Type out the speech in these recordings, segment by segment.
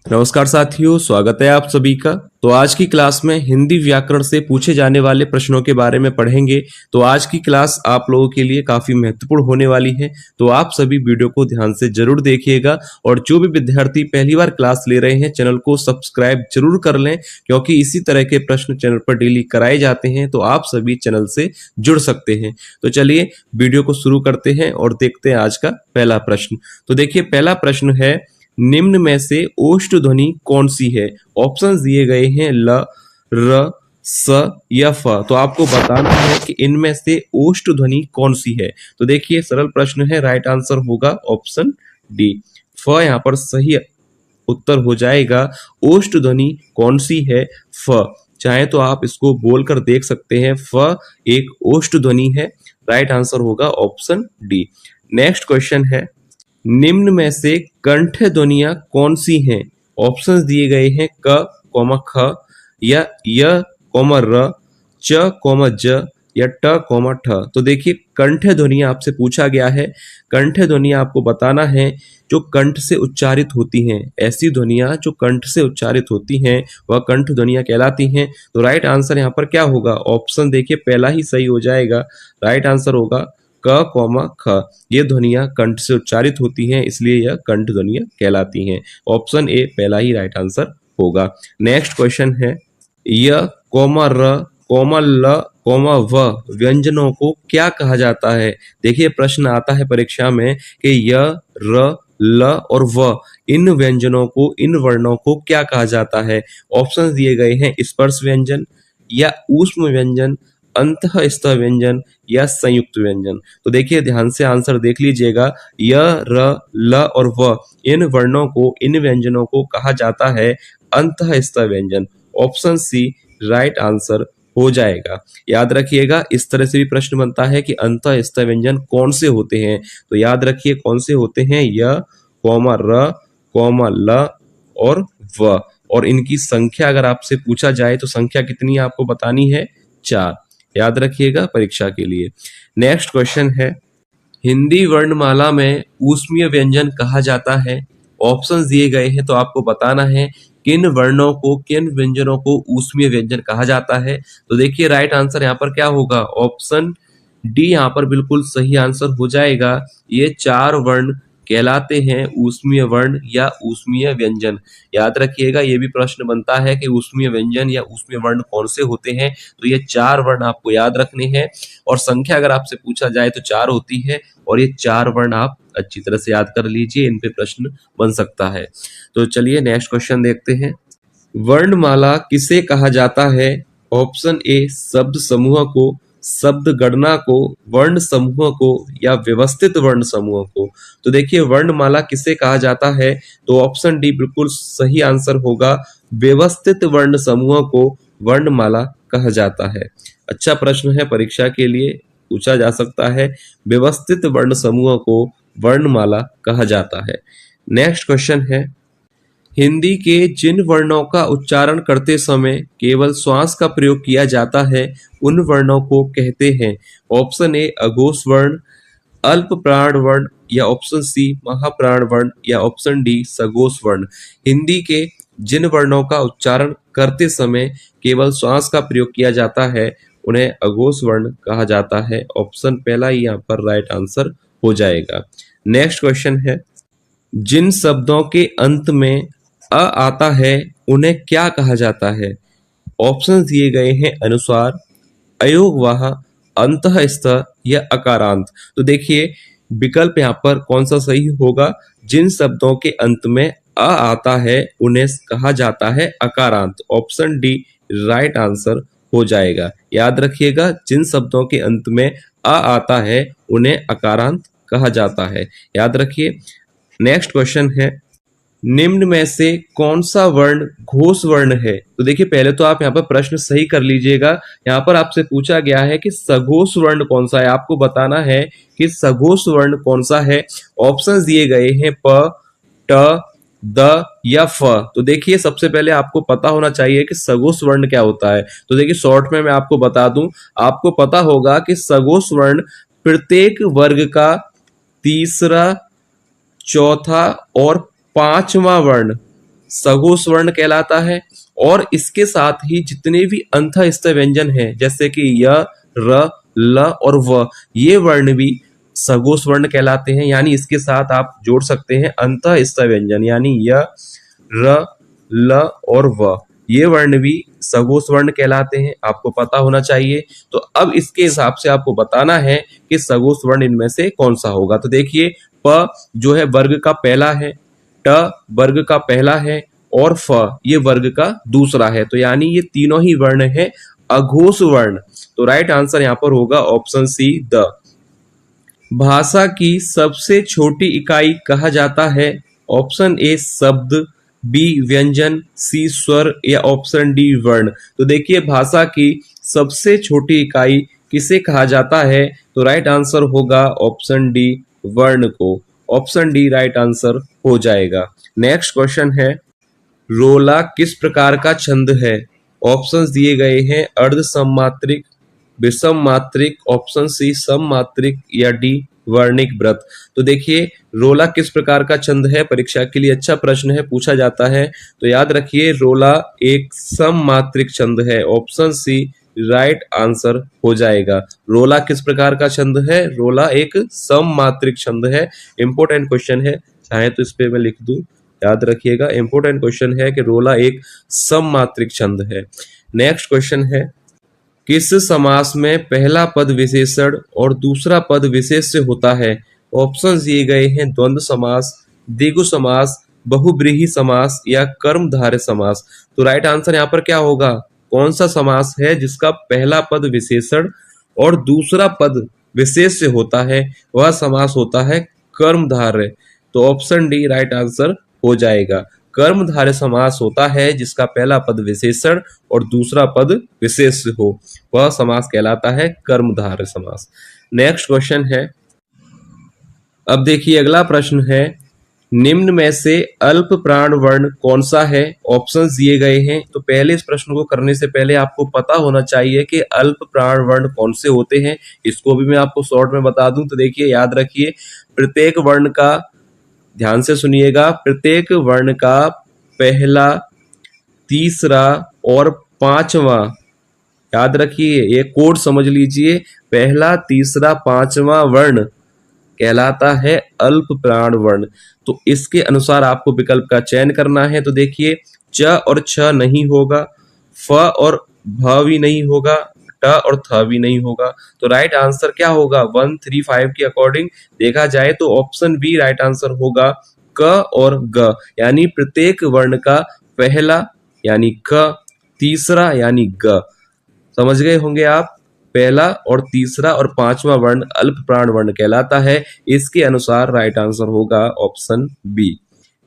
नमस्कार साथियों, स्वागत है आप सभी का। तो आज की क्लास में हिंदी व्याकरण से पूछे जाने वाले प्रश्नों के बारे में पढ़ेंगे। तो आज की क्लास आप लोगों के लिए काफी महत्वपूर्ण होने वाली है, तो आप सभी वीडियो को ध्यान से जरूर देखिएगा। और जो भी विद्यार्थी पहली बार क्लास ले रहे हैं, चैनल को सब्सक्राइब जरूर कर लें, क्योंकि इसी तरह के प्रश्न चैनल पर डेली कराए जाते हैं, तो आप सभी चैनल से जुड़ सकते हैं। तो चलिए वीडियो को शुरू करते हैं और देखते हैं आज का पहला प्रश्न। तो देखिए, पहला प्रश्न है, निम्न में से ओष्ठ ध्वनि कौन सी है? ऑप्शंस दिए गए हैं ल, र, स या फ। तो आपको बताना है कि इनमें से ओष्ठ ध्वनि कौन सी है। तो देखिए, सरल प्रश्न है, राइट आंसर होगा ऑप्शन डी, फ। यहाँ पर सही उत्तर हो जाएगा। ओष्ठ ध्वनि कौन सी है? फ। चाहे तो आप इसको बोलकर देख सकते हैं, फ एक ओष्ठ ध्वनि है। राइट आंसर होगा ऑप्शन डी। नेक्स्ट क्वेश्चन है, निम्न में से कंठ ध्वनियां कौन सी हैं? ऑप्शंस दिए गए हैं क, ख या य, र, च, ज या ट, ठ। तो देखिए, कंठ ध्वनियां आपसे पूछा गया है। कंठ ध्वनियां आपको बताना है जो कंठ से उच्चारित होती हैं। ऐसी ध्वनियां जो कंठ से उच्चारित होती हैं वह कंठ ध्वनियां कहलाती हैं। तो राइट आंसर यहाँ पर क्या होगा? ऑप्शन देखिए, पहला ही सही हो जाएगा। राइट आंसर होगा क, ख। ये ध्वनियां कंठ से उच्चारित होती हैं, इसलिए यह कंठ ध्वनियां कहलाती हैं। ऑप्शन ए पहला ही राइट आंसर होगा। नेक्स्ट क्वेश्चन है, य, र, ल, व व्यंजनों को क्या कहा जाता है? देखिए, प्रश्न आता है परीक्षा में कि य, र, ल और व, इन व्यंजनों को, इन वर्णों को क्या कहा जाता है? ऑप्शंस दिए गए हैं स्पर्श व्यंजन या ऊष्म व्यंजन, अंतःस्थ व्यंजन या संयुक्त व्यंजन। तो देखिए, ध्यान से आंसर देख लीजिएगा। य, र, ल और व, इन वर्णों को, इन व्यंजनों को कहा जाता है अंतःस्थ व्यंजन। ऑप्शन सी राइट आंसर हो जाएगा। याद रखिएगा, इस तरह से भी प्रश्न बनता है कि अंतःस्थ व्यंजन कौन से होते हैं। तो याद रखिए कौन से होते हैं, य, र, ल और व। और इनकी संख्या अगर आपसे पूछा जाए तो संख्या कितनी आपको बतानी है? 4। याद रखिएगा परीक्षा के लिए। नेक्स्ट क्वेश्चन है, हिंदी वर्णमाला में ऊष्मीय व्यंजन कहा जाता है। ऑप्शंस दिए गए हैं, तो आपको बताना है किन वर्णों को, किन व्यंजनों को ऊष्मीय व्यंजन कहा जाता है। तो देखिए, राइट आंसर यहाँ पर क्या होगा? ऑप्शन डी यहाँ पर बिल्कुल सही आंसर हो जाएगा। ये 4 वर्ण कहलाते हैं ऊष्मीय वर्ण या ऊष्मीय व्यंजन। याद रखिएगा, ये भी प्रश्न बनता है कि ऊष्मीय व्यंजन या ऊष्मीय वर्ण कौन से होते हैं। तो ये 4 वर्ण आपको याद रखने हैं, और संख्या अगर आपसे पूछा जाए तो 4 होती है, और ये 4 वर्ण आप अच्छी तरह से याद कर लीजिए, इन पे प्रश्न बन सकता है। तो चलिए नेक्स्ट क्वेश्चन देखते हैं, वर्णमाला किसे कहा जाता है? ऑप्शन ए शब्द समूह को, शब्द गणना को, वर्ण समूह को या व्यवस्थित वर्ण समूह को। तो देखिए, वर्णमाला किसे कहा जाता है? तो ऑप्शन डी बिल्कुल सही आंसर होगा। व्यवस्थित वर्ण समूह को वर्णमाला कहा जाता है। अच्छा प्रश्न है, परीक्षा के लिए पूछा जा सकता है। व्यवस्थित वर्ण समूह को वर्णमाला कहा जाता है। नेक्स्ट क्वेश्चन है, हिंदी के जिन वर्णों का उच्चारण करते समय केवल श्वास का प्रयोग किया जाता है, उन वर्णों को कहते हैं। ऑप्शन ए अघोष वर्ण, अल्प प्राण वर्ण या ऑप्शन सी महाप्राण वर्ण या ऑप्शन डी सघोष वर्ण। हिंदी के जिन वर्णों का उच्चारण करते समय केवल श्वास का प्रयोग किया जाता है, उन्हें अघोष वर्ण कहा जाता है। ऑप्शन पहला ही यहाँ पर राइट आंसर हो जाएगा। नेक्स्ट क्वेश्चन है, जिन शब्दों के अंत में अ आता है उन्हें क्या कहा जाता है? ऑप्शंस दिए गए हैं अनुस्वार, अयोगवाह, अंतःस्थ या अकारांत। तो देखिए, विकल्प यहाँ पर कौन सा सही होगा? जिन शब्दों के अंत में अ आता है उन्हें कहा जाता है अकारांत। ऑप्शन डी राइट आंसर हो जाएगा। याद रखिएगा, जिन शब्दों के अंत में अ आता है उन्हें अकारांत कहा जाता है। याद रखिए। नेक्स्ट क्वेश्चन है, निम्न में से कौन सा वर्ण घोष वर्ण है? तो देखिए, पहले तो आप यहाँ पर प्रश्न सही कर लीजिएगा। यहाँ पर आपसे पूछा गया है कि सघोष वर्ण कौन सा है। आपको बताना है कि सघोष वर्ण कौन सा है। ऑप्शंस दिए गए हैं प, ट, द या फ। तो देखिए, सबसे पहले आपको पता होना चाहिए कि सघोष वर्ण क्या होता है। तो देखिए, शॉर्ट में मैं आपको बता दूं, आपको पता होगा कि सघोष वर्ण प्रत्येक वर्ग का तीसरा, चौथा और 5वां वर्ण सघोष वर्ण कहलाता है। और इसके साथ ही जितने भी अंतःस्थ व्यंजन हैं जैसे कि य, र, ल और व, ये वर्ण भी सघोष वर्ण कहलाते हैं। यानी इसके साथ आप जोड़ सकते हैं अंतःस्थ व्यंजन, यानी य, र, ल और व, ये वर्ण भी सघोष वर्ण कहलाते हैं, आपको पता होना चाहिए। तो अब इसके हिसाब से आपको बताना है कि सघोष वर्ण इनमें से कौन सा होगा। तो देखिए, प जो है वर्ग का पहला है, ट वर्ग का पहला है और फ ये वर्ग का दूसरा है। तो यानी ये तीनों ही वर्ण है अघोष वर्ण। तो राइट आंसर यहाँ पर होगा ऑप्शन सी, द। भाषा की सबसे छोटी इकाई कहा जाता है। ऑप्शन ए शब्द, बी व्यंजन, सी स्वर या ऑप्शन डी वर्ण। तो देखिए, भाषा की सबसे छोटी इकाई किसे कहा जाता है? तो राइट आंसर होगा ऑप्शन डी, वर्ण को। ऑप्शन डी राइट आंसर हो जाएगा। नेक्स्ट क्वेश्चन है, रोला किस प्रकार का छंद है? ऑप्शंस दिए गए हैं, अर्ध सममात्रिक, विषम मात्रिक, ऑप्शन सी सम मात्रिक या डी वर्णिक व्रत। तो देखिए, रोला किस प्रकार का छंद है, परीक्षा के लिए अच्छा प्रश्न है, पूछा जाता है। तो याद रखिए, रोला एक सम मात्रिक छंद है। ऑप्शन सी राइट आंसर हो जाएगा। रोला किस प्रकार का छंद है? रोला एक सम मात्रिक छंद है। इंपॉर्टेंट क्वेश्चन है, चाहे तो इस पे मैं लिख दूं, याद रखिएगा। इंपॉर्टेंट क्वेश्चन है कि रोला एक सम मात्रिक छंद है। नेक्स्ट क्वेश्चन है, किस समास में पहला पद विशेषण और दूसरा पद विशेष्य होता है? ऑप्शंस दिए गए हैं, द्वंद्व समास, द्विगु समास, बहुब्रीहि समास या कर्मधारय समास। तो राइट आंसर यहाँ पर क्या होगा? कौन सा समास है जिसका पहला पद विशेषण और दूसरा पद विशेष्य होता है? वह समास होता है कर्मधारय। तो ऑप्शन डी राइट आंसर हो जाएगा। कर्मधारय समास होता है जिसका पहला पद विशेषण और दूसरा पद विशेष्य हो, वह समास कहलाता है कर्मधारय समास। नेक्स्ट क्वेश्चन है, अब देखिए अगला प्रश्न है, निम्न में से अल्प प्राण वर्ण कौन सा है? ऑप्शंस दिए गए हैं। तो पहले इस प्रश्न को करने से पहले आपको पता होना चाहिए कि अल्प प्राण वर्ण कौन से होते हैं। इसको भी मैं आपको शॉर्ट में बता दूं। तो देखिए, याद रखिए, प्रत्येक वर्ण का, ध्यान से सुनिएगा, प्रत्येक वर्ण का पहला, तीसरा और पांचवा, याद रखिए, ये कोड समझ लीजिए, पहला, तीसरा, पांचवा वर्ण कहलाता है अल्प प्राण वर्ण। तो इसके अनुसार आपको विकल्प का चयन करना है। तो देखिए, च और छ नहीं होगा, फ और भ भी नहीं होगा, ट और थ भी नहीं होगा। तो राइट आंसर क्या होगा? 135 के अकॉर्डिंग देखा जाए तो ऑप्शन बी राइट आंसर होगा, क और ग। यानी प्रत्येक वर्ण का पहला यानी क, तीसरा यानी ग। समझ गए होंगे आप? पहला और तीसरा और पांचवा वर्ण अल्प प्राण वर्ण कहलाता है। इसके अनुसार राइट आंसर होगा ऑप्शन बी।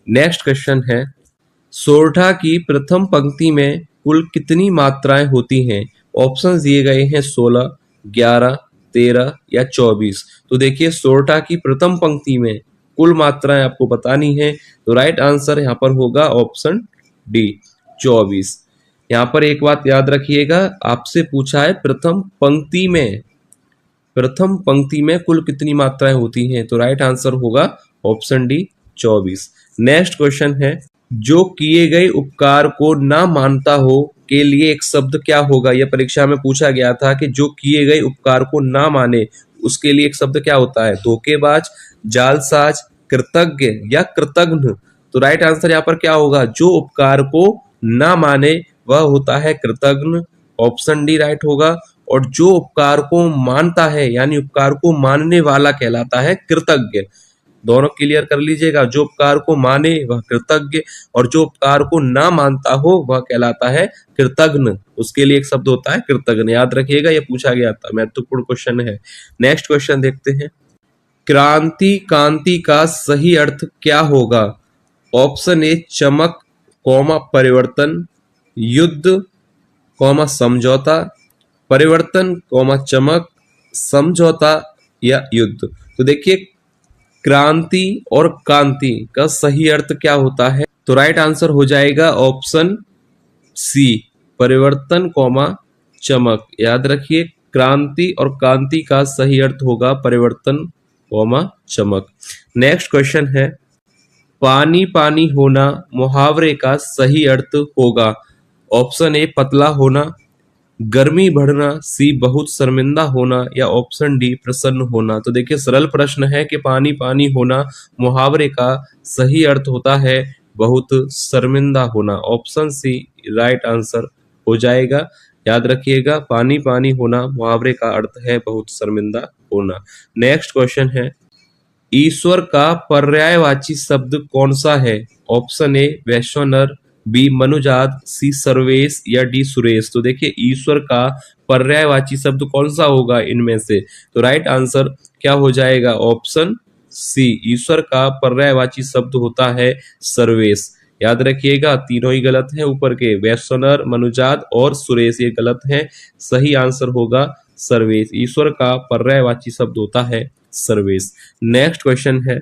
नेक्स्ट क्वेश्चन है, सोरठा की प्रथम पंक्ति में कुल कितनी मात्राएं होती हैं? ऑप्शंस दिए गए हैं 16, 11, 13 या 24। तो देखिए, सोरठा की प्रथम पंक्ति में कुल मात्राएं आपको बतानी है। तो राइट आंसर यहाँ पर होगा ऑप्शन डी, 24। यहाँ पर एक बात याद रखिएगा, आपसे पूछा है प्रथम पंक्ति में, प्रथम पंक्ति में कुल कितनी मात्राएं होती हैं? तो राइट आंसर होगा ऑप्शन डी, 24। नेक्स्ट क्वेश्चन है, जो किए गए उपकार को ना मानता हो के लिए एक शब्द क्या होगा? यह परीक्षा में पूछा गया था कि जो किए गए उपकार को ना माने उसके लिए एक शब्द क्या होता है? धोखेबाज, जालसाज, कृतज्ञ या कृतघ्न। तो राइट आंसर यहाँ पर क्या होगा? जो उपकार को ना माने वह होता है कृतघ्न। ऑप्शन डी राइट होगा। और जो उपकार को मानता है यानी उपकार को मानने वाला कहलाता है कृतज्ञ। दोनों क्लियर कर लीजिएगा, जो उपकार को माने वह कृतज्ञ और जो उपकार को ना मानता हो वह कहलाता है कृतघ्न। उसके लिए एक शब्द होता है कृतघ्न, याद रखिएगा, यह पूछा गया था, महत्वपूर्ण क्वेश्चन है। नेक्स्ट क्वेश्चन देखते हैं, क्रांति कांति का सही अर्थ क्या होगा? ऑप्शन ए चमक, परिवर्तन, युद्ध, समझौता, परिवर्तन, चमक, समझौता या युद्ध। तो देखिए, क्रांति और कांति का सही अर्थ क्या होता है? तो राइट आंसर हो जाएगा ऑप्शन सी, परिवर्तन, चमक। याद रखिए, क्रांति और कांति का सही अर्थ होगा परिवर्तन, चमक। नेक्स्ट क्वेश्चन है, पानी पानी होना मुहावरे का सही अर्थ होगा? ऑप्शन ए पतला होना, गर्मी बढ़ना, सी बहुत शर्मिंदा होना, या ऑप्शन डी प्रसन्न होना। तो देखिए सरल प्रश्न है कि पानी पानी होना मुहावरे का सही अर्थ होता है बहुत शर्मिंदा होना। ऑप्शन सी राइट आंसर हो जाएगा। याद रखिएगा, पानी पानी होना मुहावरे का अर्थ है बहुत शर्मिंदा होना। नेक्स्ट क्वेश्चन है, ईश्वर का पर्यायवाची शब्द कौन सा है? ऑप्शन ए वैश्वानर, बी मनुजात, सी सर्वेश, या डी सुरेश। तो देखिए ईश्वर का पर्यायवाची शब्द कौन सा होगा इनमें से? तो राइट आंसर क्या हो जाएगा? ऑप्शन सी, ईश्वर का पर्यायवाची शब्द होता है सर्वेश। याद रखिएगा, तीनों ही गलत है ऊपर के, वैश्वानर, मनुजात और सुरेश, ये गलत है। सही आंसर होगा सर्वेश। ईश्वर का पर्यायवाची शब्द होता है सर्वेश। नेक्स्ट क्वेश्चन है,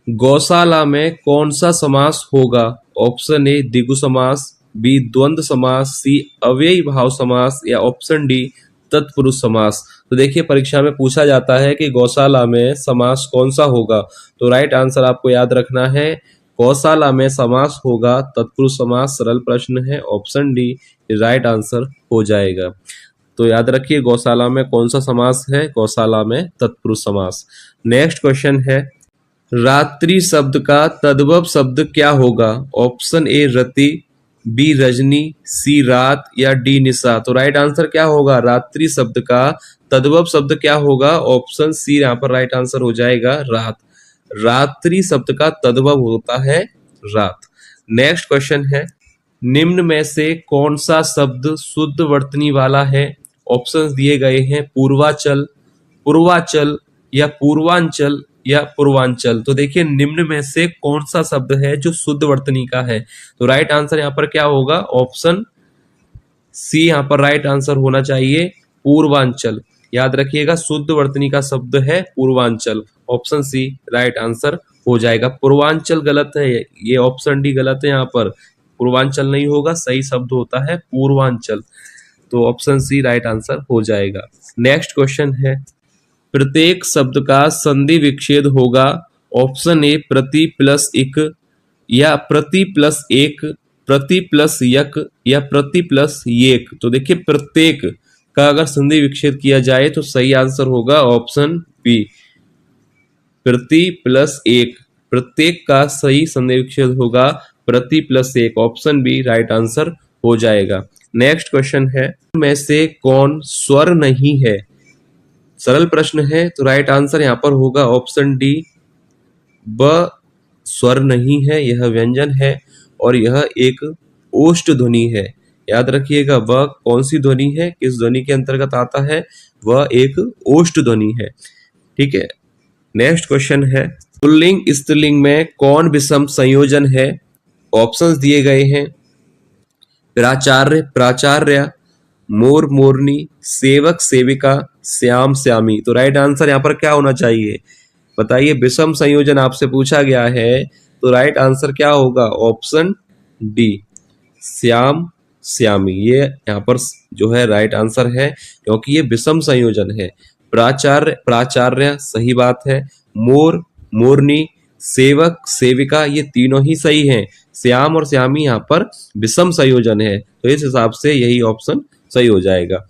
गौशाला में कौन सा समास होगा? ऑप्शन ए द्विगु समास, बी द्वंद्व समास, सी अव्ययी भाव समास, या ऑप्शन डी तत्पुरुष समास। तो देखिए परीक्षा में पूछा जाता है कि गौशाला में समास कौन सा होगा। तो राइट आंसर आपको याद रखना है, गौशाला में समास होगा तत्पुरुष समास। सरल प्रश्न है, ऑप्शन डी राइट आंसर हो जाएगा। तो याद रखिए गौशाला में कौन सा समास है? गौशाला में तत्पुरुष समास। नेक्स्ट क्वेश्चन है, रात्रि शब्द का तद्भव शब्द क्या होगा? ऑप्शन ए रति, बी रजनी, सी रात, या डी निशा। तो राइट आंसर क्या होगा? रात्रि शब्द का तद्भव शब्द क्या होगा? ऑप्शन सी यहाँ पर राइट आंसर हो जाएगा, रात। रात्रि शब्द का तद्भव होता है रात। नेक्स्ट क्वेश्चन है, निम्न में से कौन सा शब्द शुद्ध वर्तनी वाला है? ऑप्शंस दिए गए हैं, पूर्वाचल, पूर्वाचल, या पूर्वांचल, या पूर्वांचल। तो देखिए निम्न में से कौन सा शब्द है जो शुद्ध वर्तनी का है? तो राइट आंसर यहाँ पर क्या होगा? ऑप्शन सी यहाँ पर राइट आंसर होना चाहिए, पूर्वांचल। याद रखिएगा, शुद्ध वर्तनी का शब्द है Purvanchal. Option C right answer हो जाएगा। पूर्वांचल गलत है, ये ऑप्शन डी गलत है। यहाँ पर पूर्वांचल नहीं होगा, सही शब्द होता है पूर्वांचल। तो ऑप्शन सी राइट आंसर हो जाएगा। नेक्स्ट क्वेश्चन है, प्रत्येक शब्द का संधि विच्छेद होगा? ऑप्शन ए प्रति प्लस इक, या प्रति प्लस एक, प्रति प्लस यक, या प्रति प्लस येक। तो देखिए प्रत्येक का अगर संधि विच्छेद किया जाए तो सही आंसर होगा ऑप्शन बी, प्रति प्लस एक। प्रत्येक का सही संधि विच्छेद होगा प्रति प्लस एक। ऑप्शन बी राइट आंसर हो जाएगा। नेक्स्ट क्वेश्चन है, में से कौन स्वर नहीं है? सरल प्रश्न है, तो राइट आंसर यहाँ पर होगा ऑप्शन डी, ब स्वर नहीं है, यह व्यंजन है और यह एक ओष्ठ ध्वनि है। याद रखिएगा, ब कौन सी ध्वनि है, किस ध्वनि के अंतर्गत आता है? वह एक ओष्ठ ध्वनि है। ठीक है। नेक्स्ट क्वेश्चन है, पुल्लिंग स्त्रीलिंग में कौन विषम संयोजन है? ऑप्शंस दिए गए हैं, प्राचार्य प्राचार्या, मोर मोरनी, सेवक सेविका, श्याम श्यामी। तो राइट आंसर यहाँ पर क्या होना चाहिए? बताइए, विषम संयोजन आपसे पूछा गया है तो राइट आंसर क्या होगा? ऑप्शन डी, श्याम श्यामी। ये यहाँ पर जो है राइट आंसर है, क्योंकि ये विषम संयोजन है। प्राचार्य प्राचार्य सही बात है, मोर मोरनी, सेवक सेविका, ये तीनों ही सही हैं। श्याम और श्यामी यहाँ पर विषम संयोजन है, तो इस हिसाब से यही ऑप्शन सही हो जाएगा।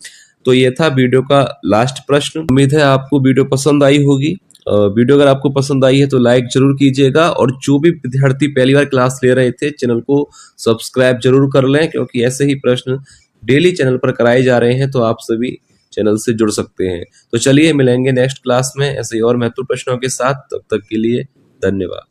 तो ये था वीडियो का लास्ट प्रश्न। उम्मीद है आपको वीडियो पसंद आई होगी। वीडियो अगर आपको पसंद आई है तो लाइक जरूर कीजिएगा, और जो भी विद्यार्थी पहली बार क्लास ले रहे थे चैनल को सब्सक्राइब जरूर कर लें, क्योंकि ऐसे ही प्रश्न डेली चैनल पर कराए जा रहे हैं, तो आप सभी चैनल से जुड़ सकते हैं। तो चलिए मिलेंगे नेक्स्ट क्लास में ऐसे ही और महत्वपूर्ण प्रश्नों के साथ। तब तक के लिए धन्यवाद।